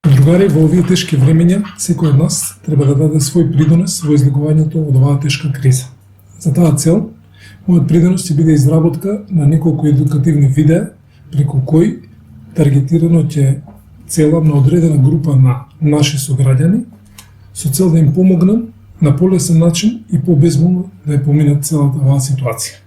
Другари, во овие тешки времења, секој од нас треба да даде свој придонес во излегувањето од оваа тешка криза. За таа цел, мојот придонес ќе биде изработка на неколку едукативни видеа, преку кои таргетирано ќе целам на одредена група на наши сограѓани, со цел да им помогнам на полесен начин и побезболно да ја поминат целата оваа ситуација.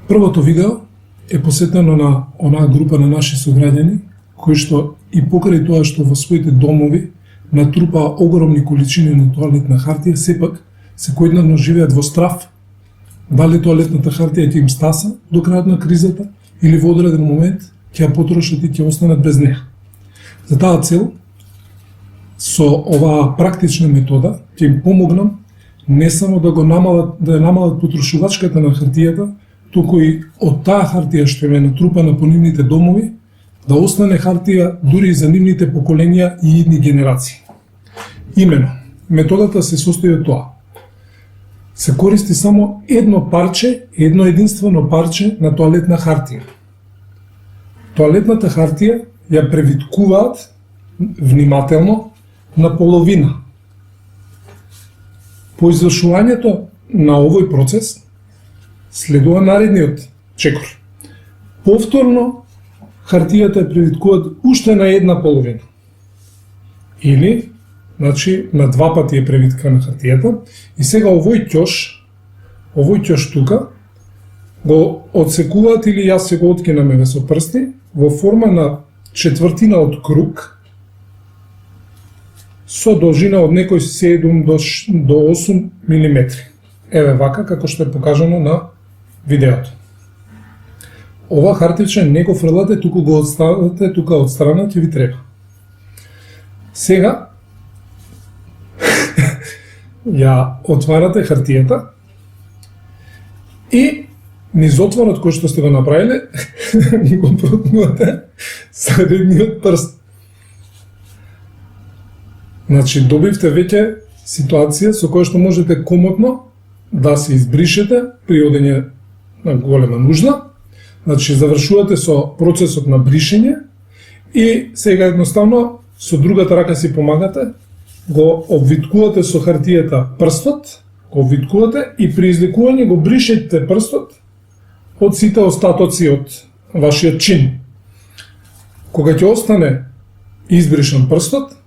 Првото видео е посветено на онаа група на наши сограѓани, кои што и покрај тоа што во своите домови натрупаа огромни количини на тоалетна хартија, сепак секојдневно живеат во страв дали тоалетната хартија ќе им стаса до крајот на кризата или во одреден момент ќе ја потрошат и ќе останат без неа. За таа цел, со оваа практична метода ќе им помогнам не само да ја намалат потрошувачката на хартијата, туку и од таа хартија што им е натрупана по нивните домови, да остане хартија дури и за нивните поколенија и идни генерации. Имено, методата се состои од тоа. Се користи само едно единствено парче на тоалетна хартија. Тоалетната хартија ја превиткуваат внимателно на половина. По извршувањето на овој процес следува наредниот чекор. Повторно хартијата ја превиткуваат уште на една половина. Или, значи, на два пати е превиткана хартијата и сега овој ќош тука, го одсекуваат или јас се го откинаме со прсти во форма на четвртина од круг со должина од некој 7 до 8 мм. Еве вака како што е покажано на видеото. Ова хартиче не го фрлате, туку го оставате тука од страна, ќе ви треба. Сега ја отварате хартијата и низ отворот кој што сте го направиле го протнувате средниот прст. Значи, добивте веќе ситуација со која што можете комотно да се избришете при одење на голема нужда. Значи, завршувате со процесот на бришење и сега едноставно со другата рака си помагате, го обвиткувате со хартијата прстот, го обвиткувате и при извлекување го бришете прстот од сите остатоци од вашиот чин. Кога ќе остане избришан прстот,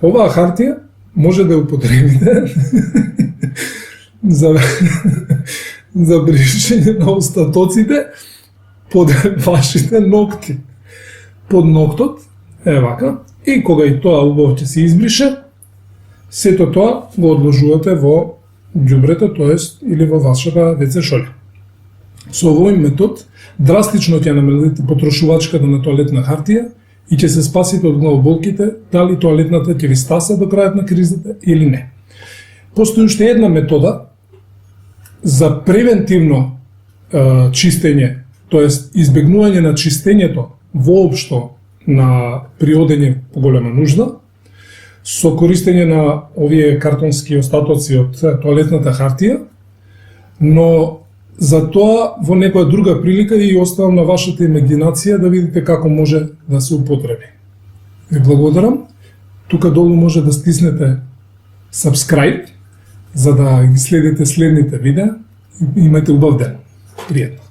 оваа хартија може да ја употребите за бришење на остатоците под вашите ногти. Под ноктот, вака, и кога и тоа убаво ќе се избрише, сето тоа го одложувате во ѓубрето, тоест или во вашата WC шолја. Со овој метод драстично ќе намалите потрошувачката на тоалетна хартија и ќе се спасите од главоболките, дали тоалетната ќе ви стаса до крајот на кризата или не. Постои уште една метода за превентивно чистење, тоест избегнување на чистењето воопшто на приодење по голема нужда, со користење на овие картонски остатоци од тоалетната хартија, но за тоа во некоја друга прилика и оставам на вашата имагинација да видите како може да се употреби. Ви благодарам. Тука долу може да стиснете subscribe, за да ги следите следните видеа. Имате убав ден. Пријатно.